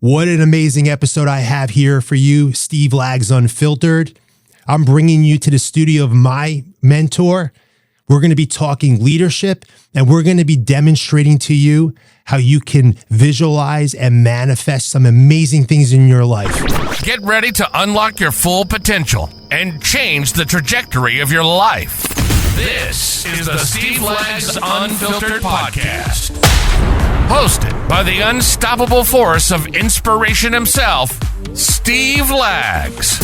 What an amazing episode I have here for you, Steve Lags Unfiltered. I'm bringing you to the studio of my mentor. We're going to be talking leadership, and we're going to be demonstrating to you how you can visualize and manifest some amazing things in your life. Get ready to unlock your full potential and change the trajectory of your life. This is the Steve Lags Unfiltered podcast. Hosted by the unstoppable force of inspiration himself, Steve Lags.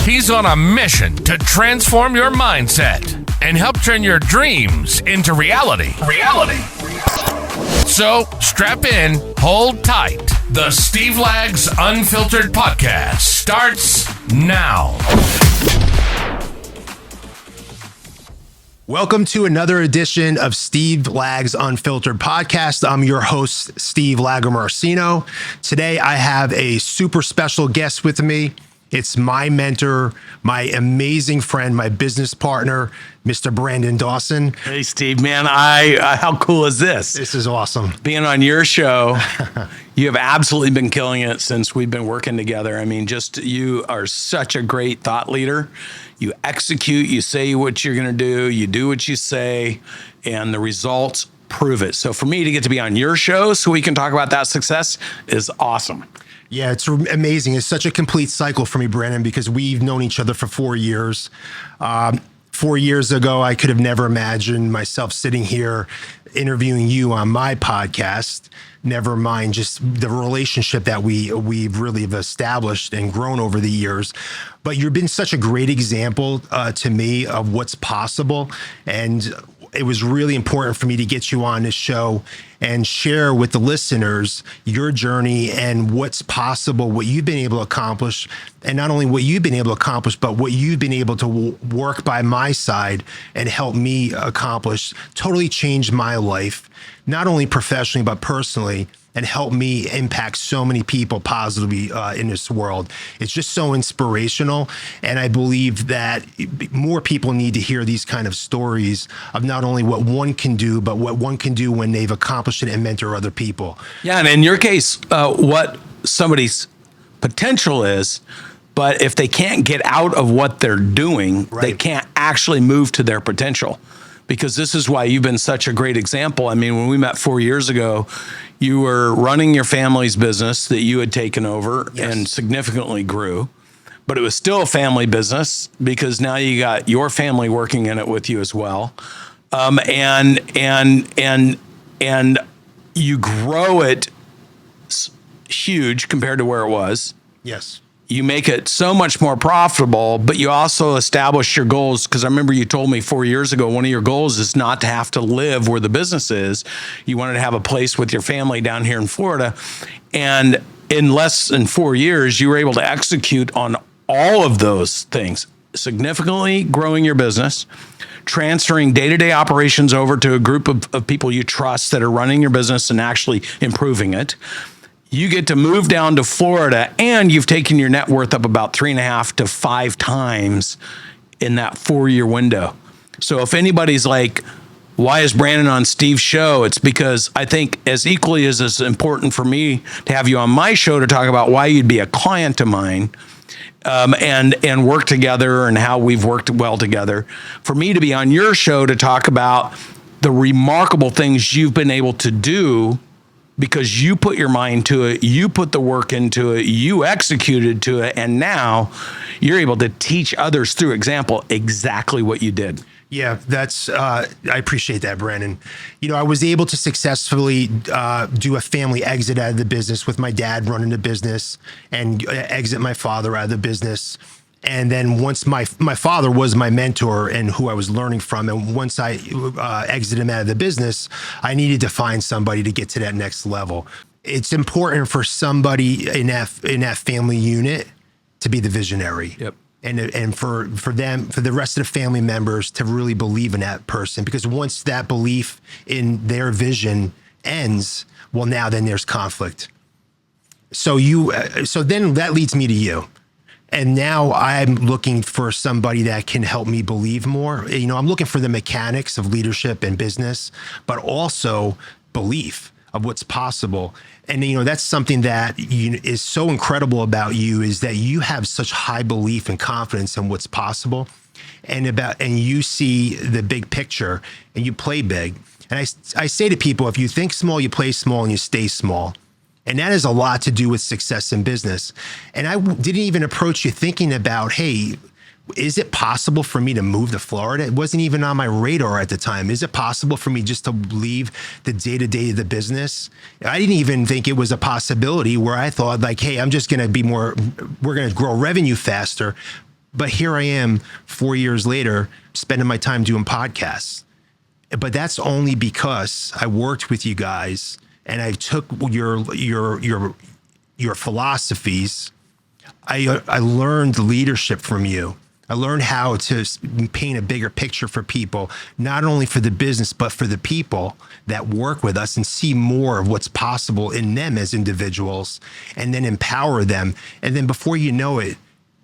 He's on a mission to transform your mindset and help turn your dreams into reality. So strap in, hold tight. The Steve Lags Unfiltered podcast starts now. Welcome to another edition of Steve Lags Unfiltered podcast. I'm your host, Steve Lagomarsino. Today, I have a super special guest with me. It's my mentor, my amazing friend, my business partner, Mr. Brandon Dawson. Hey, Steve, man, how cool is this? This is awesome. Being on your show, you have absolutely been killing it since we've been working together. I mean, you are such a great thought leader. You execute, you say what you're going to do, you do what you say, and the results prove it. So for me to get to be on your show so we can talk about that success is awesome. Yeah, it's amazing. It's such a complete cycle for me, Brandon, because we've known each other for 4 years. 4 years ago, I could have never imagined myself sitting here interviewing you on my podcast. Never mind just the relationship that we've really have established and grown over the years. But you've been such a great example to me of what's possible. And it was really important for me to get you on this show and share with the listeners your journey and what's possible, what you've been able to accomplish, and not only what you've been able to accomplish, but what you've been able to work by my side and help me accomplish, totally changed my life, not only professionally, but personally, and help me impact so many people positively in this world. It's just so inspirational. And I believe that more people need to hear these kind of stories of not only what one can do, but what one can do when they've accomplished it and mentor other people. Yeah, and in your case, what somebody's potential is, but if they can't get out of what they're doing, right, they can't actually move to their potential. Because this is why you've been such a great example. I mean, when we met 4 years ago, you were running your family's business that you had taken over, yes, and significantly grew. But it was still a family business because now you got your family working in it with you as well. And you grow it huge compared to where it was. Yes. You make it so much more profitable, but you also establish your goals. Because I remember you told me 4 years ago, one of your goals is not to have to live where the business is. You wanted to have a place with your family down here in Florida. And in less than 4 years, you were able to execute on all of those things, significantly growing your business, transferring day-to-day operations over to a group of people you trust that are running your business and actually improving it. You get to move down to Florida, and you've taken your net worth up about 3.5 to 5 times in that 4-year window. So if anybody's like, why is Brandon on Steve's show? It's because I think as equally as it's important for me to have you on my show to talk about why you'd be a client of mine, and work together and how we've worked well together. For me to be on your show to talk about the remarkable things you've been able to do because you put your mind to it, you put the work into it, you executed to it, and now you're able to teach others through example exactly what you did. Yeah, I appreciate that, Brandon. You know, I was able to successfully do a family exit out of the business with my dad running the business and exit my father out of the business. And then once my father was my mentor and who I was learning from, and once I exited him out of the business, I needed to find somebody to get to that next level. It's important for somebody in that family unit to be the visionary. Yep. And for the rest of the family members to really believe in that person, because once that belief in their vision ends, well, then there's conflict. So then that leads me to you. And now I'm looking for somebody that can help me believe more. You know, I'm looking for the mechanics of leadership and business, but also belief. of what's possible. And, that's something that is so incredible about you, is that you have such high belief and confidence in what's possible, and you see the big picture and you play big. And I say to people, if you think small, you play small, and you stay small. And that has a lot to do with success in business. And I didn't even approach you thinking about, hey, is it possible for me to move to Florida? It wasn't even on my radar at the time. Is it possible for me just to leave the day-to-day of the business? I didn't even think it was a possibility, where I thought like, hey, I'm just going to we're going to grow revenue faster. But here I am 4 years later, spending my time doing podcasts. But that's only because I worked with you guys and I took your philosophies. I learned leadership from you. I learned how to paint a bigger picture for people, not only for the business, but for the people that work with us, and see more of what's possible in them as individuals, and then empower them. And then before you know it,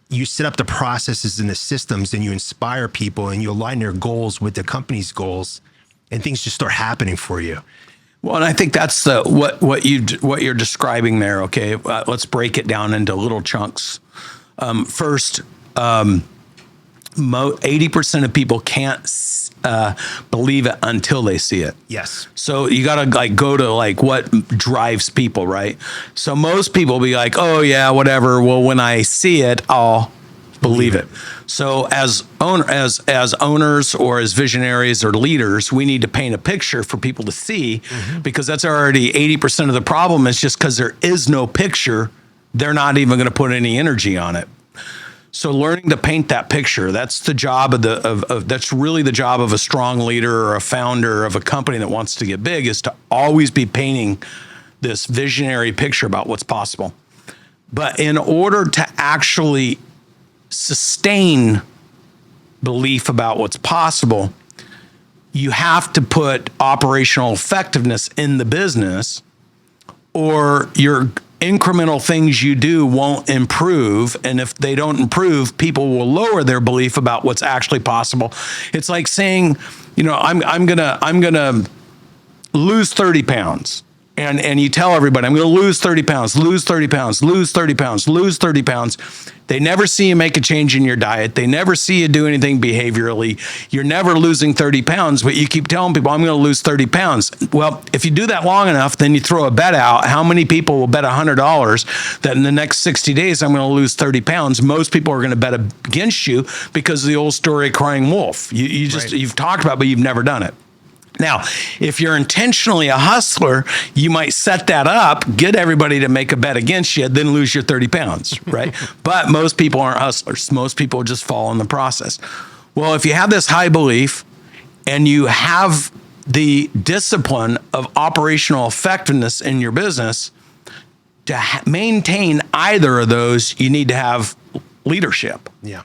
you set up the processes and the systems, and you inspire people, and you align their goals with the company's goals, and things just start happening for you. Well, and I think that's what you're describing there. Okay, let's break it down into little chunks. First, 80% of people can't believe it until they see it. Yes. So you got to go to what drives people, right? So most people will be like, oh yeah, whatever. Well, when I see it, I'll believe it. So as owners or as visionaries or leaders, we need to paint a picture for people to see, because that's already 80% of the problem. Is just because there is no picture, they're not even going to put any energy on it. So learning to paint that picture, that's the job that's really the job of a strong leader or a founder of a company that wants to get big, is to always be painting this visionary picture about what's possible. But in order to actually sustain belief about what's possible, you have to put operational effectiveness in the business, or your incremental things you do won't improve. And if they don't improve, people will lower their belief about what's actually possible. It's like saying, I'm gonna lose 30 pounds. And you tell everybody, I'm going to lose 30 pounds, lose 30 pounds, lose 30 pounds, lose 30 pounds. They never see you make a change in your diet. They never see you do anything behaviorally. You're never losing 30 pounds, but you keep telling people, I'm going to lose 30 pounds. Well, if you do that long enough, then you throw a bet out. How many people will bet $100 that in the next 60 days, I'm going to lose 30 pounds? Most people are going to bet against you because of the old story of crying wolf. You've talked about it, but you've never done it. Now, if you're intentionally a hustler, you might set that up, get everybody to make a bet against you, then lose your 30 pounds, right? But most people aren't hustlers. Most people just fall in the process. Well, if you have this high belief and you have the discipline of operational effectiveness in your business, to maintain either of those, you need to have leadership. Yeah.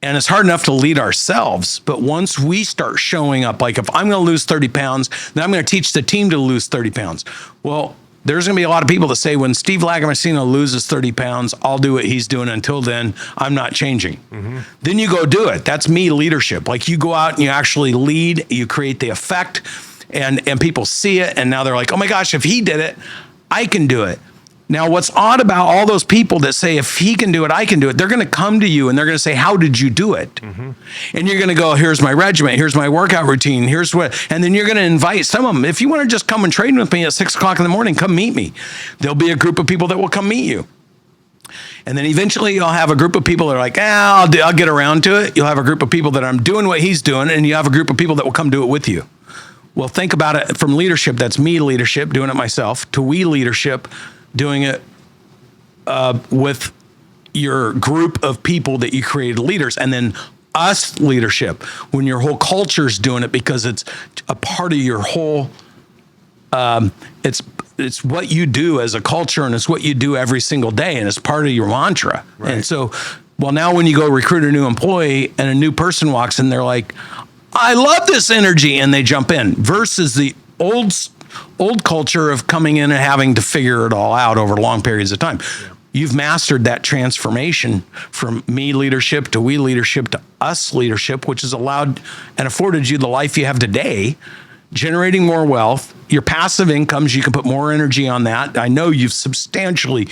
And it's hard enough to lead ourselves. But once we start showing up, like if I'm going to lose 30 pounds, then I'm going to teach the team to lose 30 pounds. Well, there's going to be a lot of people that say, when Steve Lagomarsino loses 30 pounds, I'll do what he's doing. Until then, I'm not changing. Then you go do it. That's me leadership. Like you go out and you actually lead, you create the effect, and people see it. And now they're like, oh my gosh, if he did it, I can do it. Now, what's odd about all those people that say, if he can do it, I can do it, they're going to come to you and they're going to say, how did you do it? And you're going to go, here's my regimen, here's my workout routine, here's what, and then you're going to invite some of them. If you want to just come and train with me at 6 o'clock in the morning, come meet me. There'll be a group of people that will come meet you. And then eventually you'll have a group of people that are like, I'll get around to it. You'll have a group of people that I'm doing what he's doing, and you have a group of people that will come do it with you. Well, think about it from leadership. That's me leadership, doing it myself, to we leadership, doing it with your group of people that you created leaders, and then us leadership, when your whole culture's doing it, because it's a part of your whole, it's what you do as a culture, and it's what you do every single day, and it's part of your mantra. Right. And so, well, now when you go recruit a new employee and a new person walks in, they're like, I love this energy, and they jump in, versus the old culture of coming in and having to figure it all out over long periods of time. Yeah. You've mastered that transformation from me leadership to we leadership to us leadership, which has allowed and afforded you the life you have today, generating more wealth. Your passive incomes, you can put more energy on that. I know you've substantially,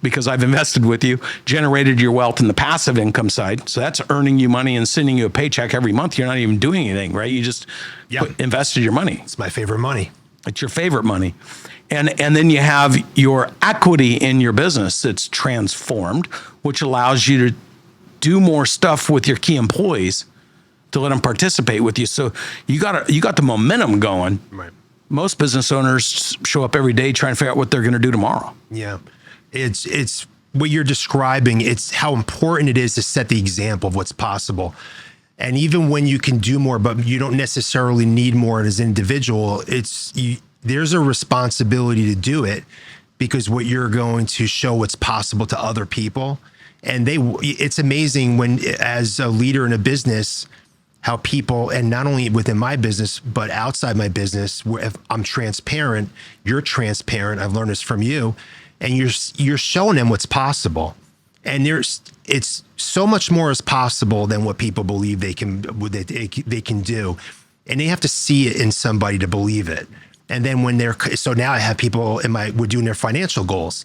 because I've invested with you, generated your wealth in the passive income side. So that's earning you money and sending you a paycheck every month. You're not even doing anything, right? You just invested your money. It's my favorite money. It's your favorite money. And then you have your equity in your business that's transformed, which allows you to do more stuff with your key employees to let them participate with you. So you got the momentum going. Right. Most business owners show up every day trying to figure out what they're going to do tomorrow. Yeah. It's what you're describing. It's how important it is to set the example of what's possible. And even when you can do more, but you don't necessarily need more as an individual, there's a responsibility to do it, because what you're going to show what's possible to other people. And it's amazing when, as a leader in a business, how people, and not only within my business, but outside my business, where if I'm transparent, you're transparent. I've learned this from you, and you're showing them what's possible. And it's so much more is possible than what people believe they can do. And they have to see it in somebody to believe it. And then so now I have people we're doing their financial goals.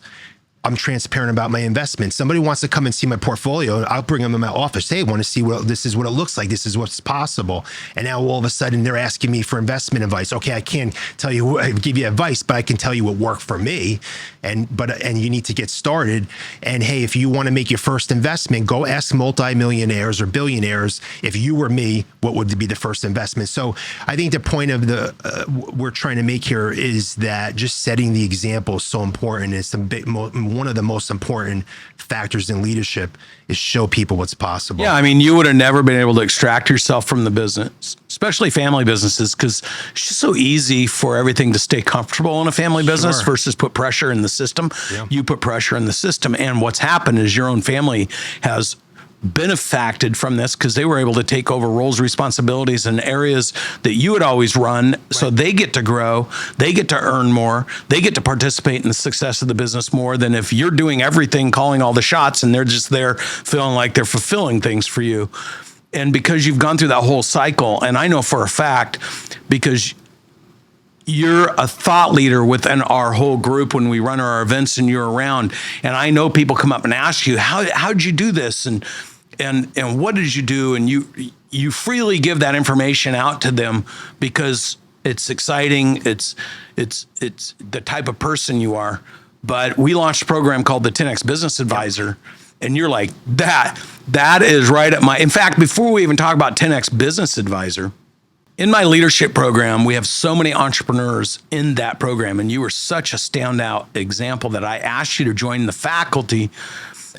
I'm transparent about my investments. Somebody wants to come and see my portfolio, I'll bring them in my office. Hey, I want to see this is what it looks like. This is what's possible. And now all of a sudden they're asking me for investment advice. Okay, I can't give you advice, but I can tell you what worked for me. And you need to get started. And hey, if you want to make your first investment, go ask multimillionaires or billionaires, if you were me, what would be the first investment? So I think the point of we're trying to make here is that just setting the example is so important. It's one of the most important factors in leadership is show people what's possible. Yeah, I mean, you would have never been able to extract yourself from the business, especially family businesses, because it's just so easy for everything to stay comfortable in a family business versus put pressure in the system. Yeah. You put pressure in the system, and what's happened is your own family has benefacted from this because they were able to take over roles, responsibilities in areas that you had always run. Right. So they get to grow, they get to earn more, they get to participate in the success of the business more than if you're doing everything, calling all the shots, and they're just there feeling like they're fulfilling things for you. And because you've gone through that whole cycle, and I know for a fact, because you're a thought leader within our whole group when we run our events and you're around, and I know people come up and ask you, how'd you do this? And what did you do? And you freely give that information out to them because it's exciting. It's the type of person you are. But we launched a program called the 10X Business Advisor, and you're like, that is right at in fact, before we even talk about 10X Business Advisor, in my leadership program, we have so many entrepreneurs in that program, and you were such a standout example that I asked you to join the faculty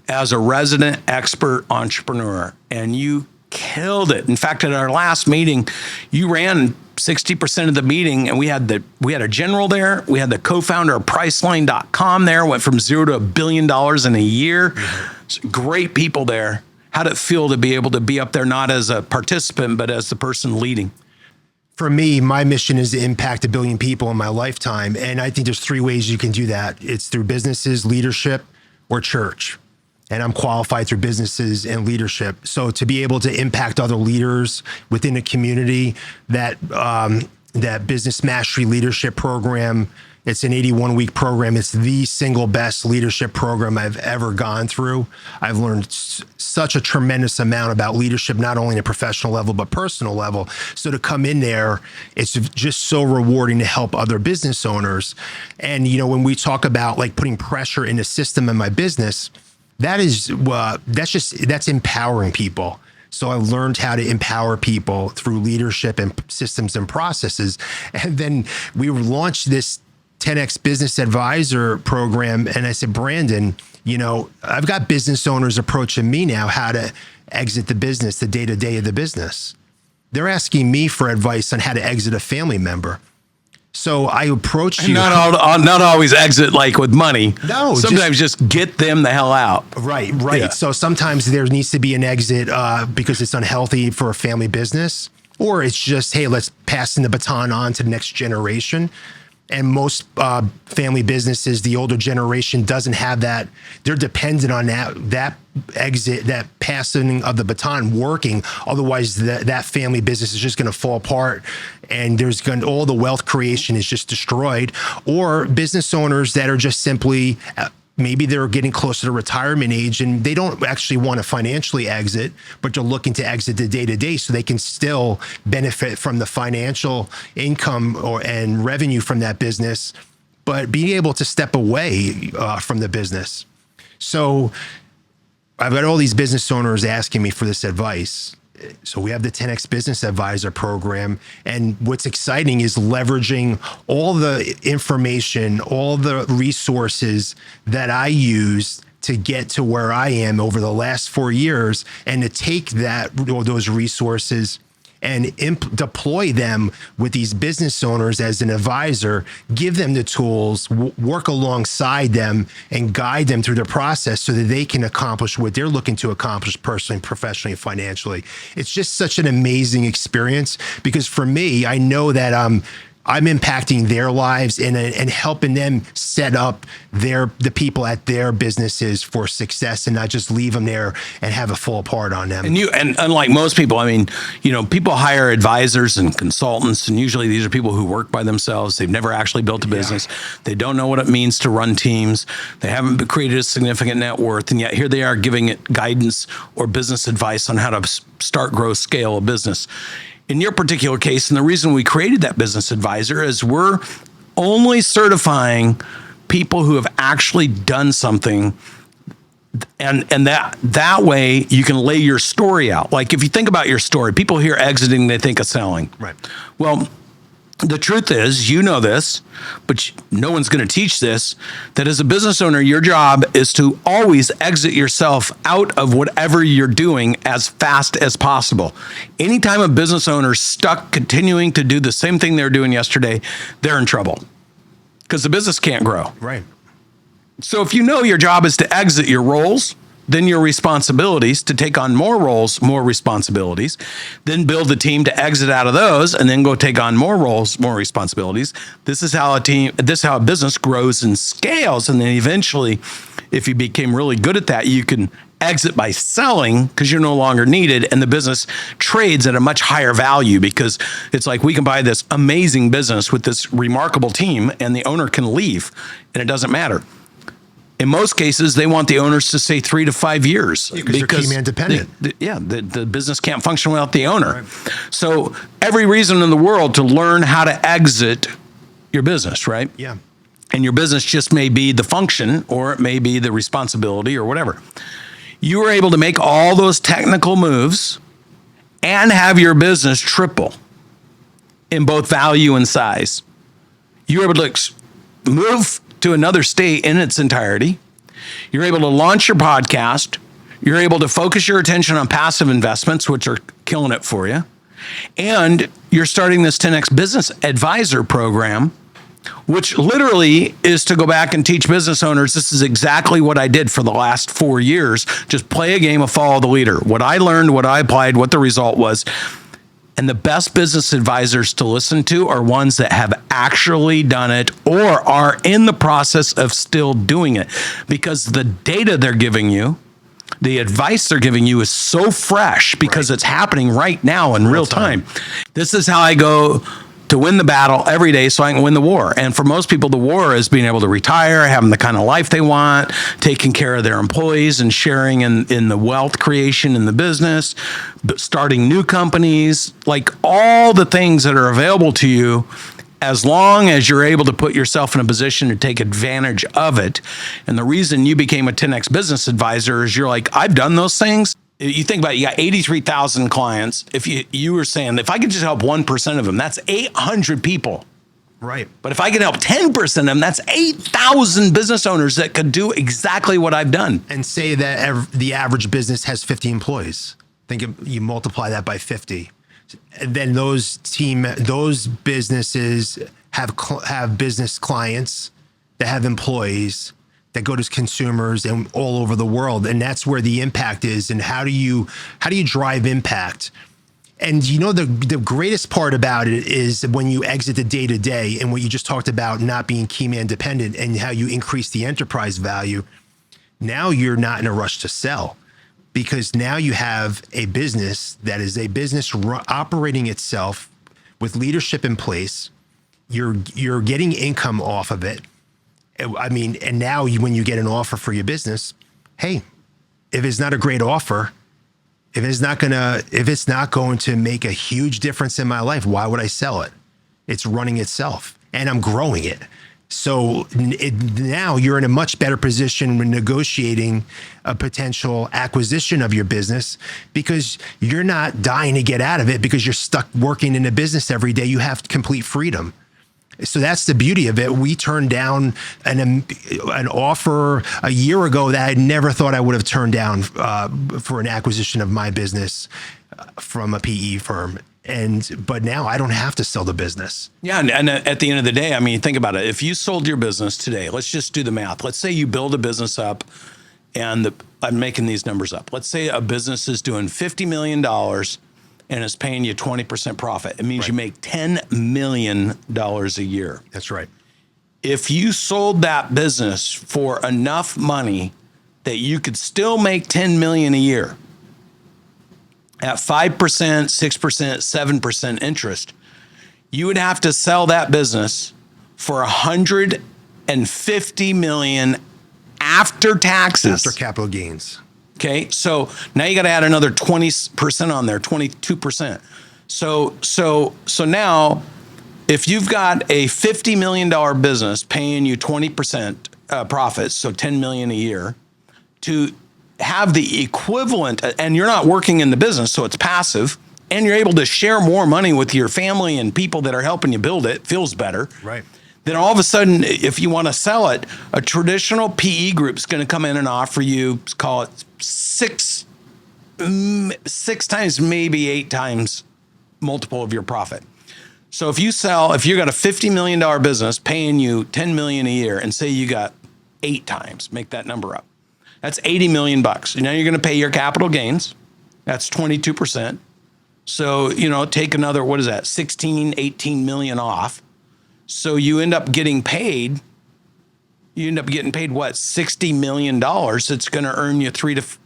as a resident expert entrepreneur, and you killed it. In fact, at our last meeting, you ran 60% of the meeting, and we had a general there. We had the co-founder of Priceline.com there, went from $0 to $1 billion in a year. Mm-hmm. Great people there. How'd it feel to be able to be up there, not as a participant, but as the person leading? For me, my mission is to impact 1 billion people in my lifetime. And I think there's 3 ways you can do that. It's through businesses, leadership, or church. And I'm qualified through businesses and leadership. So to be able to impact other leaders within a community, that Business Mastery Leadership Program, it's an 81-week program. It's the single best leadership program I've ever gone through. I've learned such a tremendous amount about leadership, not only at a professional level, but personal level. So to come in there, it's just so rewarding to help other business owners. And, when we talk about like putting pressure in the system in my business, that's empowering people. So I've learned how to empower people through leadership and systems and processes. And then we launched this 10X Business Advisor program. And I said, Brandon, I've got business owners approaching me now how to exit the business, the day-to-day of the business. They're asking me for advice on how to exit a family member. So I approached you. Not always exit like with money. No. Sometimes just get them the hell out. Right. Yeah. So sometimes there needs to be an exit because it's unhealthy for a family business, or it's just, hey, let's pass the baton on to the next generation. And most family businesses, the older generation doesn't have that. They're dependent on that exit, that passing of the baton working. Otherwise, that family business is just going to fall apart, and all the wealth creation is just destroyed. Or business owners that are just simply maybe they're getting closer to retirement age and they don't actually want to financially exit, but they're looking to exit the day-to-day so they can still benefit from the financial income and revenue from that business, but being able to step away from the business. So I've got all these business owners asking me for this advice. So we have the 10X Business Advisor program. And what's exciting is leveraging all the information, all the resources that I use to get to where I am over the last 4 years, and to take those resources and deploy them with these business owners as an advisor, give them the tools, work alongside them, and guide them through the process so that they can accomplish what they're looking to accomplish personally, professionally, and financially. It's just such an amazing experience, because for me, I know that I'm impacting their lives and helping them set up the people at their businesses for success, and not just leave them there and have it fall apart on them. And unlike most people, I mean, people hire advisors and consultants, and usually these are people who work by themselves. They've never actually built a business. They don't know what it means to run teams. They haven't created a significant net worth, and yet here they are giving it guidance or business advice on how to start, grow, scale a business. In your particular case, and the reason we created that business advisor is we're only certifying people who have actually done something, and that way you can lay your story out. Like if you think about your story, people hear exiting, they think of selling. Right. Well, the truth is, this, but no one's going to teach this, that as a business owner, your job is to always exit yourself out of whatever you're doing as fast as possible. Anytime a business owner's stuck continuing to do the same thing they were doing yesterday, they're in trouble because the business can't grow. Right. So if your job is to exit your roles, then your responsibilities to take on more roles, more responsibilities, then build a team to exit out of those, and then go take on more roles, more responsibilities. This is how a business grows and scales. And then eventually, if you became really good at that, you can exit by selling because you're no longer needed, and the business trades at a much higher value because it's like we can buy this amazing business with this remarkable team and the owner can leave and it doesn't matter. In most cases, they want the owners to stay 3 to 5 years because they're key man dependent. The business can't function without the owner. Right. So every reason in the world to learn how to exit your business, right? Yeah. And your business just may be the function, or it may be the responsibility, or whatever. You were able to make all those technical moves and have your business triple in both value and size. You were able to move to another state in its entirety. You're able to launch your podcast. You're able to focus your attention on passive investments, which are killing it for you. And you're starting this 10X Business Advisor program, which literally is to go back and teach business owners, this is exactly what I did for the last 4 years. Just play a game of follow the leader. What I learned, what I applied, what the result was. And the best business advisors to listen to are ones that have actually done it or are in the process of still doing it, because the data they're giving you, the advice they're giving you is so fresh because it's happening right now in real time. This is how I go to win the battle every day so I can win the war. And for most people, the war is being able to retire, having the kind of life they want, taking care of their employees and sharing in the wealth creation in the business, starting new companies, like all the things that are available to you, as long as you're able to put yourself in a position to take advantage of it. And the reason you became a 10X business advisor is you're like, I've done those things. You think about it, you got 83,000 clients. If you were saying, if I could just help 1% of them, that's 800 people. Right. But if I can help 10% of them, that's 8,000 business owners that could do exactly what I've done. And say that the average business has 50 employees. You multiply that by 50. And then those businesses have business clients that have employees that go to consumers and all over the world. And that's where the impact is. And how do you drive impact? And you know, the greatest part about it is when you exit the day to day and what you just talked about, not being key man dependent and how you increase the enterprise value. Now you're not in a rush to sell, because now you have a business that is a business operating itself with leadership in place. You're getting income off of it. I mean, and now when you get an offer for your business, hey, if it's not a great offer, if it's not going to make a huge difference in my life, why would I sell it? It's running itself and I'm growing it. So now you're in a much better position when negotiating a potential acquisition of your business, because you're not dying to get out of it because you're stuck working in a business every day. You have complete freedom. So that's the beauty of it. We turned down an offer a year ago that I never thought I would have turned down for an acquisition of my business from a PE firm. But now I don't have to sell the business. Yeah. And at the end of the day, I mean, think about it. If you sold your business today, let's just do the math. Let's say you build a business up, and I'm making these numbers up. Let's say a business is doing $50 million and is paying you 20% profit. It means you make $10 million a year. That's right. If you sold that business for enough money that you could still make $10 million a year, at 5%, 6%, 7% interest, you would have to sell that business for $150 million after taxes. After capital gains. Okay, so now you got to add another 20% on there, 22%. So now, if you've got a $50 million business paying you 20% profits, so $10 million a year, to have the equivalent, and you're not working in the business, so it's passive, and you're able to share more money with your family and people that are helping you build it, feels better. Right. Then all of a sudden, if you want to sell it, a traditional PE group is going to come in and offer you, call it six times, maybe 8 times multiple of your profit. So if you got a $50 million business paying you $10 million a year, and say you got 8 times, make that number up. That's $80 million. Now you're going to pay your capital gains. That's 22%. So, take another, what is that? 16, 18 million off. So you end up getting paid. You end up getting paid what? $60 million. It's going to earn you 5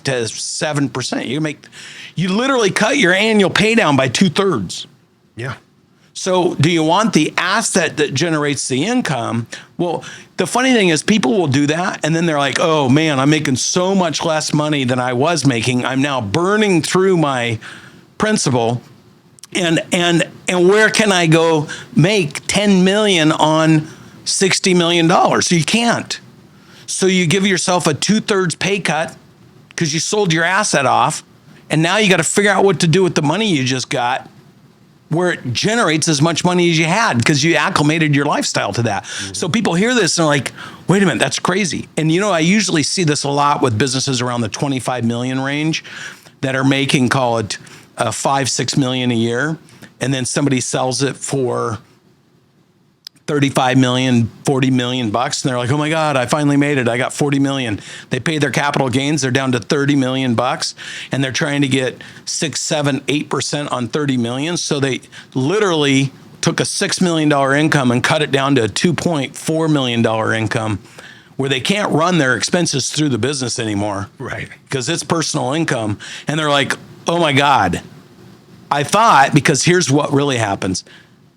to 7%. You literally cut your annual pay down by 2/3. Yeah. So do you want the asset that generates the income? Well, the funny thing is people will do that, and then they're like, oh man, I'm making so much less money than I was making. I'm now burning through my principal. And where can I go make 10 million on $60 million? So you can't. So you give yourself a 2/3 pay cut because you sold your asset off, and now you got to figure out what to do with the money you just got, where it generates as much money as you had because you acclimated your lifestyle to that. Mm-hmm. So people hear this and they're like, wait a minute, that's crazy. And I usually see this a lot with businesses around the 25 million range that are making, call it 5-6 million a year. And then somebody sells it for 35 million, 40 million bucks. And they're like, oh my God, I finally made it. I got 40 million. They pay their capital gains. They're down to 30 million bucks, and they're trying to get 6, 7, 8% on 30 million. So they literally took a $6 million income and cut it down to a $2.4 million income, where they can't run their expenses through the business anymore. Right. Because it's personal income. And they're like, oh my God, I thought, because here's what really happens.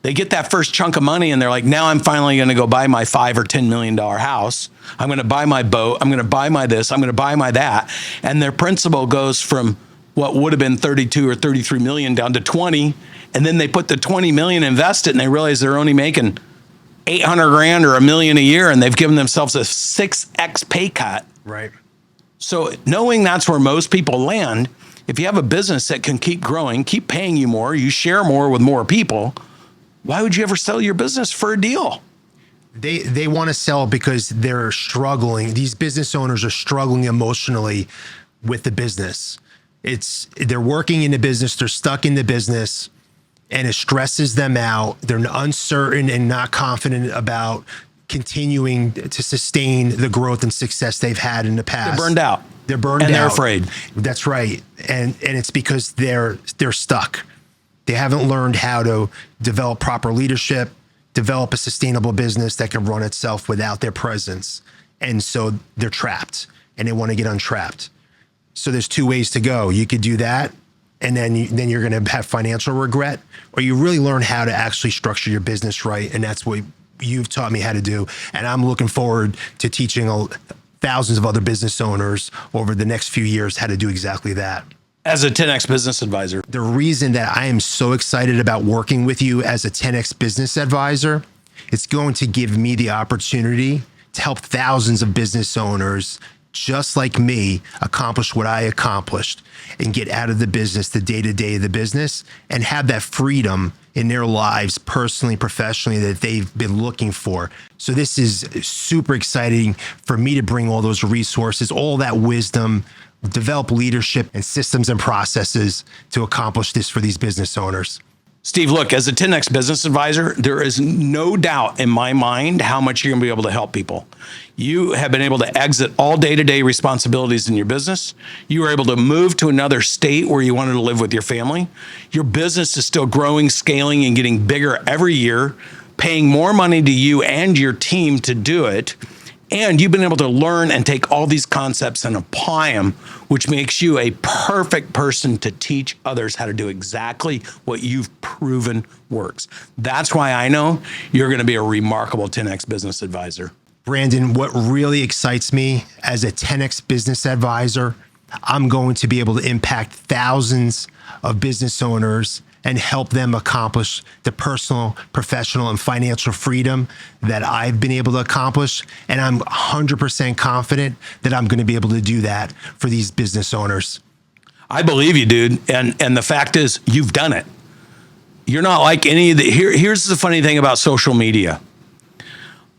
They get that first chunk of money and they're like, now I'm finally going to go buy my $5 or $10 million house. I'm going to buy my boat. I'm going to buy my this. I'm going to buy my that. And their principal goes from what would have been 32 or 33 million down to 20. And then they put the 20 million invested, and they realize they're only making 800 grand or $1 million a year. And they've given themselves a 6x pay cut. Right. So knowing that's where most people land, if you have a business that can keep growing, keep paying you more, you share more with more people, why would you ever sell your business for a deal? They want to sell because they're struggling. These business owners are struggling emotionally with the business. They're working in the business, they're stuck in the business, and it stresses them out. They're uncertain and not confident about continuing to sustain the growth and success they've had in the past. They're burned out. They're burned and out. they're afraid. That's right. And it's because they're stuck. They haven't learned how to develop proper leadership, develop a sustainable business that can run itself without their presence. And so they're trapped and they want to get untrapped. So there's two ways to go. You could do that, and then you're going to have financial regret, or you really learn how to actually structure your business right. And that's what you've taught me how to do. And I'm looking forward to teaching thousands of other business owners over the next few years how to do exactly that. As a 10X business advisor. The reason that I am so excited about working with you as a 10X business advisor, it's going to give me the opportunity to help thousands of business owners just like me accomplish what I accomplished and get out of the business, the day-to-day of the business, and have that freedom in their lives, personally, professionally, that they've been looking for. So this is super exciting for me to bring all those resources, all that wisdom, develop leadership and systems and processes to accomplish this for these business owners. Steve, look, as a 10X business advisor, there is no doubt in my mind how much you're going to be able to help people. You have been able to exit all day-to-day responsibilities in your business. You were able to move to another state where you wanted to live with your family. Your business is still growing, scaling, and getting bigger every year, paying more money to you and your team to do it. And you've been able to learn and take all these concepts and apply them, which makes you a perfect person to teach others how to do exactly what you've proven works. That's why I know you're going to be a remarkable 10X business advisor. Brandon, what really excites me as a 10X business advisor, I'm going to be able to impact thousands of business owners and help them accomplish the personal, professional, and financial freedom that I've been able to accomplish. And I'm 100% confident that I'm going to be able to do that for these business owners. I believe you, dude. And the fact is, you've done it. You're not like any of the, here's the funny thing about social media.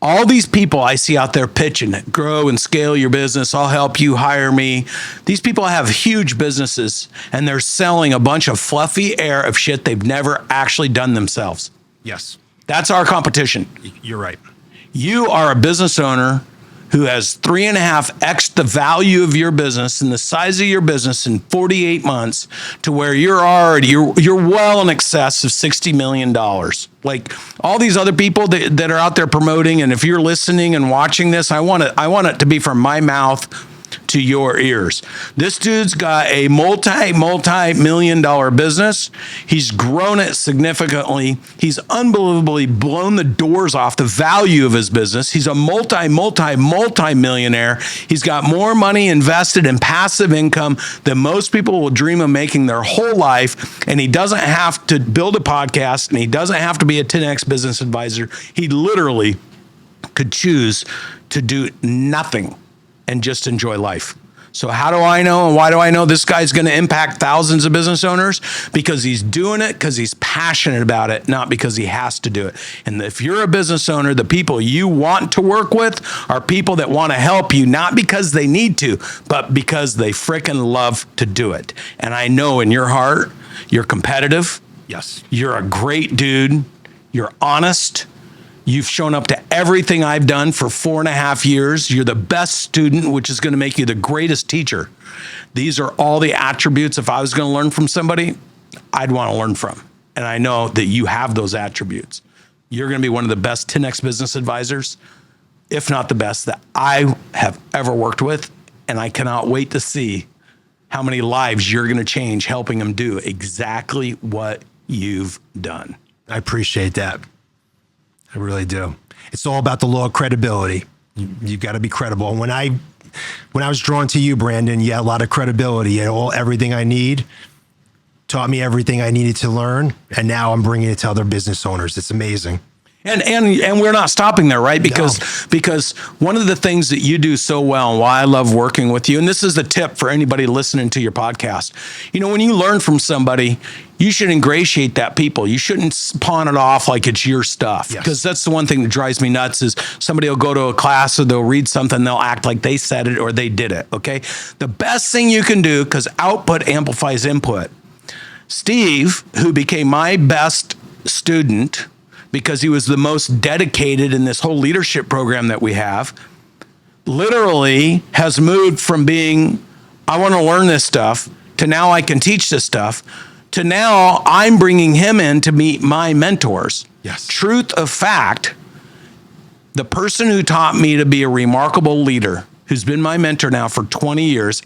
All these people I see out there pitching, grow and scale your business, I'll help you, hire me. These people have huge businesses and they're selling a bunch of fluffy air of shit they've never actually done themselves. Yes. That's our competition. You're right. You are a business owner who has 3.5x the value of your business and the size of your business in 48 months to where you're well in excess of $60 million. Like all these other people that are out there promoting, and if you're listening and watching this, I want it to be from my mouth to your ears. This dude's got a multi-million-dollar business. He's grown it significantly. He's unbelievably blown the doors off the value of his business. He's a multi-millionaire. He's got more money invested in passive income than most people will dream of making their whole life. And he doesn't have to build a podcast, and he doesn't have to be a 10X business advisor. He literally could choose to do nothing and just enjoy life. So how do I know, and why do I know this guy's going to impact thousands of business owners? Because he's doing it because he's passionate about it, not because he has to do it. And if you're a business owner, the people you want to work with are people that want to help you, not because they need to, but because they frickin' love to do it. And I know in your heart, you're competitive. Yes. You're a great dude. You're honest. You've shown up to everything I've done for 4.5 years. You're the best student, which is going to make you the greatest teacher. These are all the attributes. If I was going to learn from somebody, I'd want to learn from. And I know that you have those attributes. You're going to be one of the best 10X business advisors, if not the best, that I have ever worked with. And I cannot wait to see how many lives you're going to change helping them do exactly what you've done. I appreciate that. I really do. It's all about the law of credibility. You've got to be credible. And when I was drawn to you, Brandon, you had a lot of credibility. You had everything I need, taught me everything I needed to learn, and now I'm bringing it to other business owners. It's amazing. And we're not stopping there, right? Because one of the things that you do so well and why I love working with you, and this is the tip for anybody listening to your podcast, when you learn from somebody, you should ingratiate that people. You shouldn't pawn it off like it's your stuff. Because that's the one thing that drives me nuts is somebody will go to a class or they'll read something, they'll act like they said it or they did it, okay? The best thing you can do, because output amplifies input. Steve, who became my best student because he was the most dedicated in this whole leadership program that we have, literally has moved from being I want to learn this stuff, to now I can teach this stuff, to now I'm bringing him in to meet my mentors. Yes. Truth of fact, the person who taught me to be a remarkable leader, who's been my mentor now for 20 years,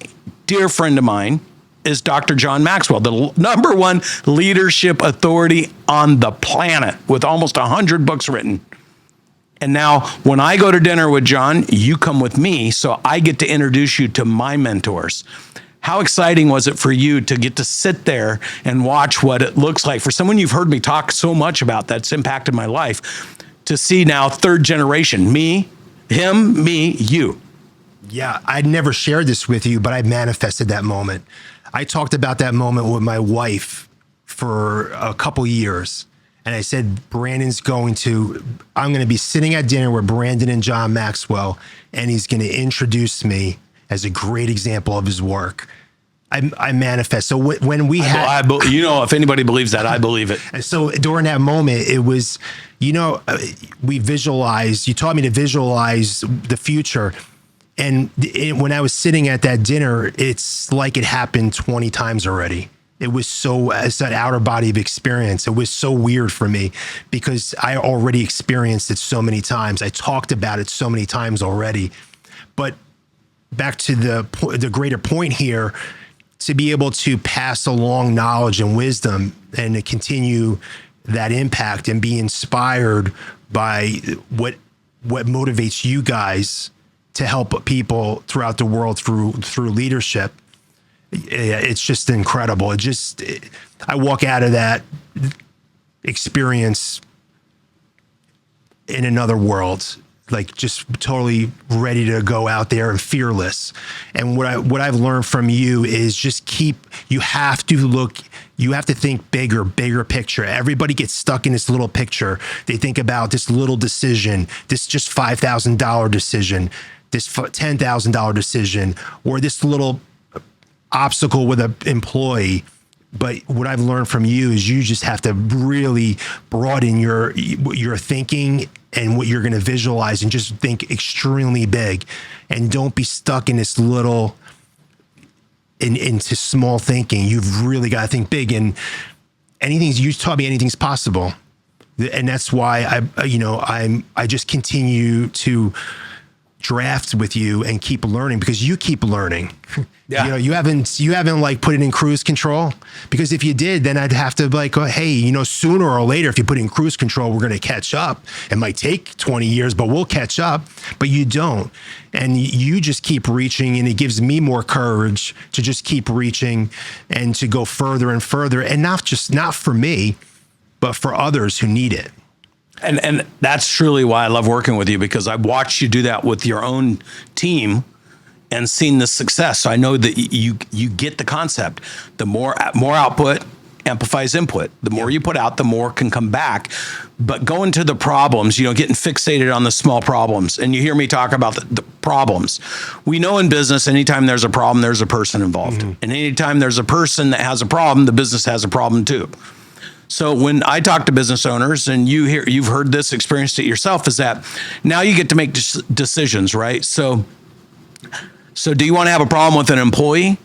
dear friend of mine, is Dr. John Maxwell, the #1 leadership authority on the planet with almost 100 books written. And now when I go to dinner with John, you come with me, so I get to introduce you to my mentors. How exciting was it for you to get to sit there and watch what it looks like for someone you've heard me talk so much about that's impacted my life, to see now third generation, me, him, me, you. Yeah, I'd never shared this with you, but I manifested that moment. I talked about that moment with my wife for a couple years. And I said, I'm going to be sitting at dinner with Brandon and John Maxwell, and he's going to introduce me as a great example of his work. I manifest. So when we had, if anybody believes that, I believe it. And so during that moment, it was, we visualized, you taught me to visualize the future. And when I was sitting at that dinner, it's like it happened 20 times already. It was it's that outer body of experience. It was so weird for me because I already experienced it so many times. I talked about it so many times already. But back to the greater point here, to be able to pass along knowledge and wisdom and to continue that impact and be inspired by what motivates you guys to help people throughout the world through leadership. It's just incredible. I walk out of that experience in another world, like just totally ready to go out there and fearless. And what I've learned from you is you have to think bigger picture. Everybody gets stuck in this little picture. They think about this little decision, this just $5,000 decision, this $10,000 decision, or this little obstacle with an employee. But what I've learned from you is you just have to really broaden your thinking and what you're going to visualize, and just think extremely big, and don't be stuck in this into small thinking. You've really got to think big, and you taught me anything's possible. And that's why I just continue to draft with you and keep learning, because you keep learning. Yeah. You haven't like put it in cruise control, because if you did, then I'd have to like, hey, sooner or later, if you put it in cruise control, we're going to catch up. It might take 20 years, but we'll catch up. But you don't. And you just keep reaching, and it gives me more courage to just keep reaching and to go further and further. And not for me, but for others who need it. And that's truly why I love working with you, because I've watched you do that with your own team and seen the success. So I know that you get the concept. The more output amplifies input. The more you put out, the more can come back. But going to the problems, getting fixated on the small problems. And you hear me talk about the problems. We know in business, anytime there's a problem, there's a person involved. Mm-hmm. And anytime there's a person that has a problem, the business has a problem too. So when I talk to business owners, and you've heard this, experienced it yourself, is that now you get to make decisions, right? So do you want to have a problem with an employee,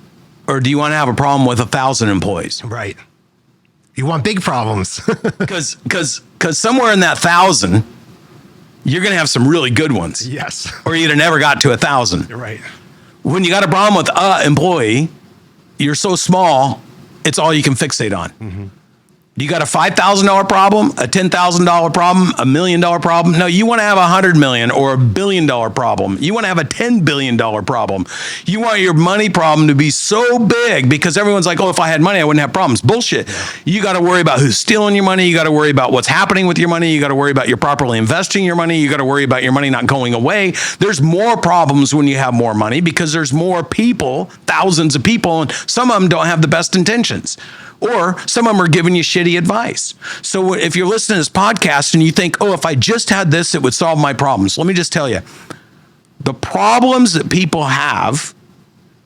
or do you want to have a problem with 1,000 employees? Right. You want big problems. Because somewhere in that 1,000, you're going to have some really good ones. Yes. Or you'd have never got to 1,000. Right. When you got a problem with an employee, you're so small, it's all you can fixate on. Mm-hmm. You got a $5,000 problem, a $10,000 problem, $1 million problem? No, you want to have $100 million or $1 billion problem. You want to have a $10 billion problem. You want your money problem to be so big, because everyone's like, oh, if I had money, I wouldn't have problems. Bullshit. Yeah. You got to worry about who's stealing your money. You got to worry about what's happening with your money. You got to worry about you properly investing your money. You got to worry about your money not going away. There's more problems when you have more money, because there's more people, thousands of people, and some of them don't have the best intentions. Or some of them are giving you shitty advice. So if you're listening to this podcast and you think, oh, if I just had this, it would solve my problems. Let me just tell you, the problems that people have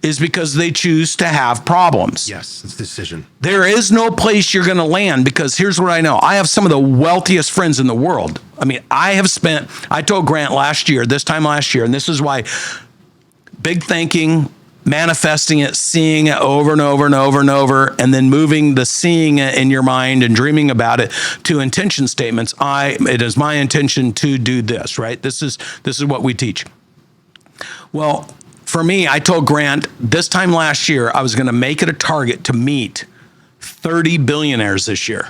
is because they choose to have problems. Yes, it's a decision. There is no place you're going to land, because here's what I know. I have some of the wealthiest friends in the world. I mean, I told Grant this time last year, and this is why big thinking, manifesting it, seeing it over and over and over and over, and then moving the seeing it in your mind and dreaming about it to intention statements. It is my intention to do this, right? This is what we teach. Well, for me, I told Grant this time last year, I was going to make it a target to meet 30 billionaires this year.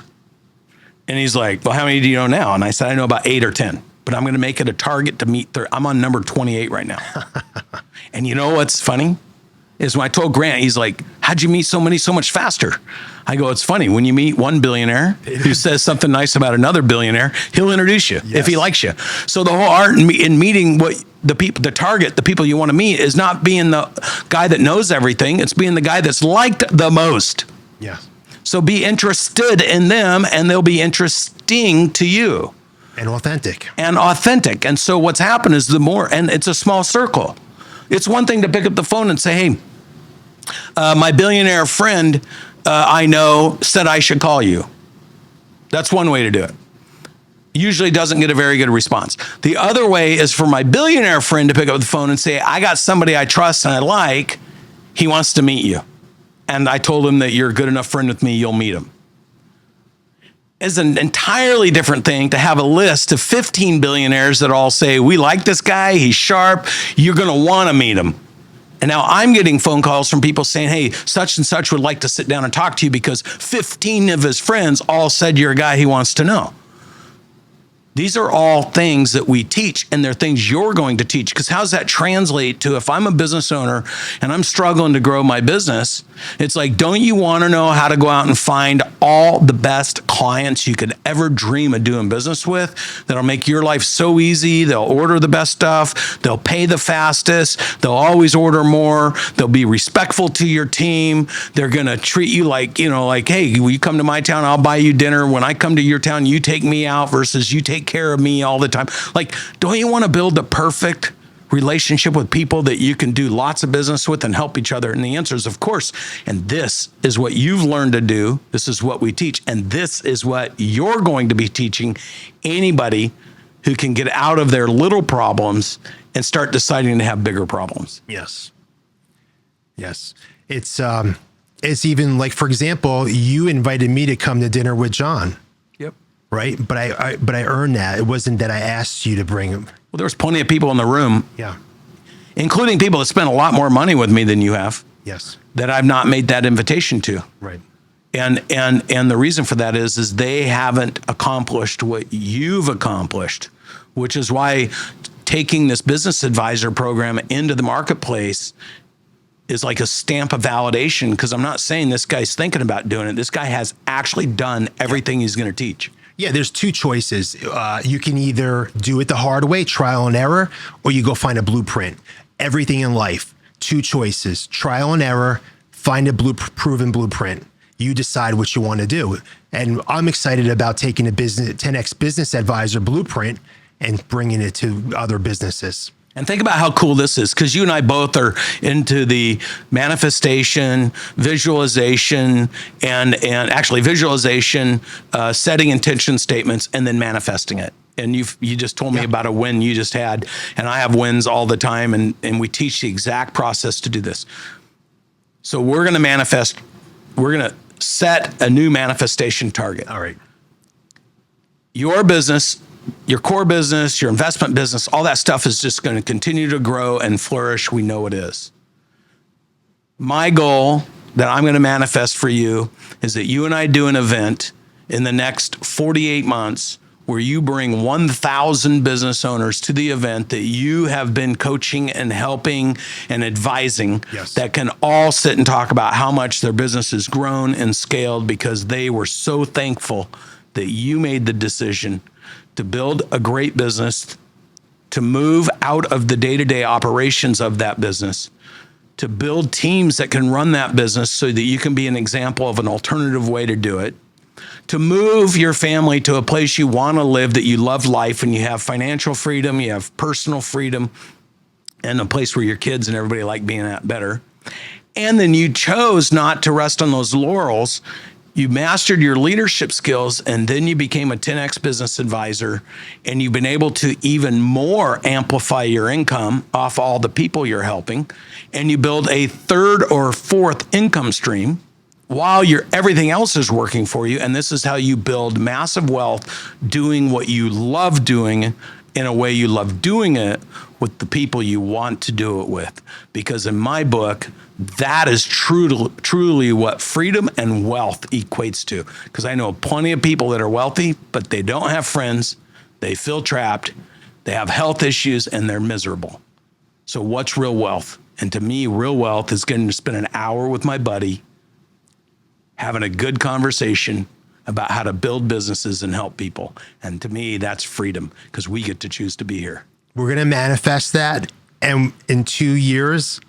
And he's like, well, how many do you know now? And I said, I know about 8 or 10, but I'm going to make it a target to meet 30. I'm on number 28 right now. And you know what's funny is when I told Grant, he's like, how'd you meet so much faster? I go, it's funny. When you meet one billionaire who says something nice about another billionaire, he'll introduce you if he likes you. So the whole art in meeting what the people you want to meet is not being the guy that knows everything. It's being the guy that's liked the most. Yeah. So be interested in them and they'll be interesting to you. And authentic. And so what's happened is and it's a small circle. It's one thing to pick up the phone and say, hey, my billionaire friend I know said I should call you. That's one way to do it. Usually doesn't get a very good response. The other way is for my billionaire friend to pick up the phone and say, I got somebody I trust and I like. He wants to meet you. And I told him that you're a good enough friend with me, you'll meet him. It's an entirely different thing to have a list of 15 billionaires that all say, we like this guy, he's sharp, you're going to want to meet him. And now I'm getting phone calls from people saying, hey, such and such would like to sit down and talk to you because 15 of his friends all said you're a guy he wants to know. These are all things that we teach, and they're things you're going to teach. Because how does that translate to if I'm a business owner and I'm struggling to grow my business? It's like, don't you want to know how to go out and find all the best clients you could ever dream of doing business with? That'll make your life so easy. They'll order the best stuff. They'll pay the fastest. They'll always order more. They'll be respectful to your team. They're going to treat you like, hey, will you come to my town? I'll buy you dinner. When I come to your town, you take me out versus you take care of me all the time. Like, don't you want to build the perfect relationship with people that you can do lots of business with and help each other? And the answer is, of course. And this is what you've learned to do. This is what we teach. And this is what you're going to be teaching anybody who can get out of their little problems and start deciding to have bigger problems. Yes. It's even like, for example, you invited me to come to dinner with John. Right. But I earned that. It wasn't that I asked you to bring him. Well, there was plenty of people in the room. Yeah. Including people that spent a lot more money with me than you have. Yes. That I've not made that invitation to. Right. And the reason for that is they haven't accomplished what you've accomplished, which is why taking this business advisor program into the marketplace is like a stamp of validation, because I'm not saying this guy's thinking about doing it. This guy has actually done everything he's going to teach. Yeah, there's two choices. You can either do it the hard way, trial and error, or you go find a blueprint. Everything in life, two choices, trial and error, find a proven blueprint. You decide what you want to do. And I'm excited about taking a 10X business advisor blueprint and bringing it to other businesses. And think about how cool this is, because you and I both are into the manifestation, visualization, and actually visualization, setting intention statements, and then manifesting it. And you just told me about a win you just had, and I have wins all the time, and we teach the exact process to do this. So we're going to manifest. We're going to set a new manifestation target. All right. Your business, your core business, your investment business, all that stuff is just going to continue to grow and flourish. We know it is. My goal that I'm going to manifest for you is that you and I do an event in the next 48 months where you bring 1,000 business owners to the event that you have been coaching and helping and advising, that can all sit and talk about how much their business has grown and scaled because they were so thankful that you made the decision to build a great business, to move out of the day-to-day operations of that business, to build teams that can run that business so that you can be an example of an alternative way to do it, to move your family to a place you want to live, that you love life and you have financial freedom, you have personal freedom, and a place where your kids and everybody like being at better. And then you chose not to rest on those laurels You mastered your leadership skills, and then you became a 10X business advisor, and you've been able to even more amplify your income off all the people you're helping, and you build a third or fourth income stream while everything else is working for you. And this is how you build massive wealth, doing what you love doing in a way you love doing it with the people you want to do it with. Because in my book, that is truly what freedom and wealth equates to. Because I know plenty of people that are wealthy, but they don't have friends, they feel trapped, they have health issues, and they're miserable. So what's real wealth? And to me, real wealth is getting to spend an hour with my buddy, having a good conversation about how to build businesses and help people. And to me, that's freedom, because we get to choose to be here. We're going to manifest that. And in 2 years,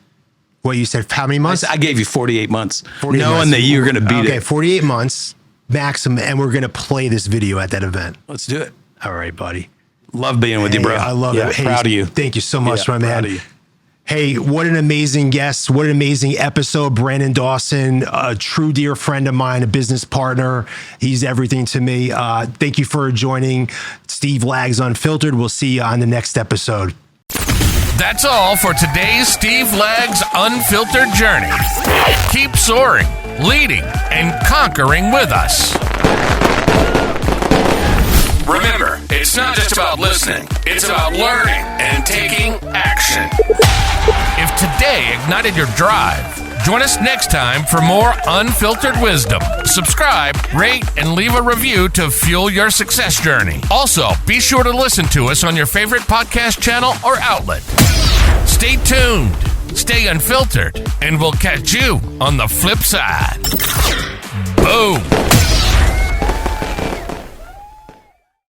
what you said, how many months? I gave you 48 months, 48 knowing months. that you're going to beat it. Okay, 48 months maximum. And we're going to play this video at that event. Let's do it. All right, buddy. Love being with you, bro. I love it. Hey, proud of you. Thank you so much, my man. Proud of you. Hey, what an amazing guest. What an amazing episode. Brandon Dawson, a true dear friend of mine, a business partner. He's everything to me. Thank you for joining Steve Lags Unfiltered. We'll see you on the next episode. That's all for today's Steve Lags Unfiltered journey. Keep soaring, leading, and conquering with us. Remember, it's not just about listening. It's about learning and taking action. If today ignited your drive, join us next time for more unfiltered wisdom. Subscribe, rate, and leave a review to fuel your success journey. Also, be sure to listen to us on your favorite podcast channel or outlet. Stay tuned, stay unfiltered, and we'll catch you on the flip side. Boom.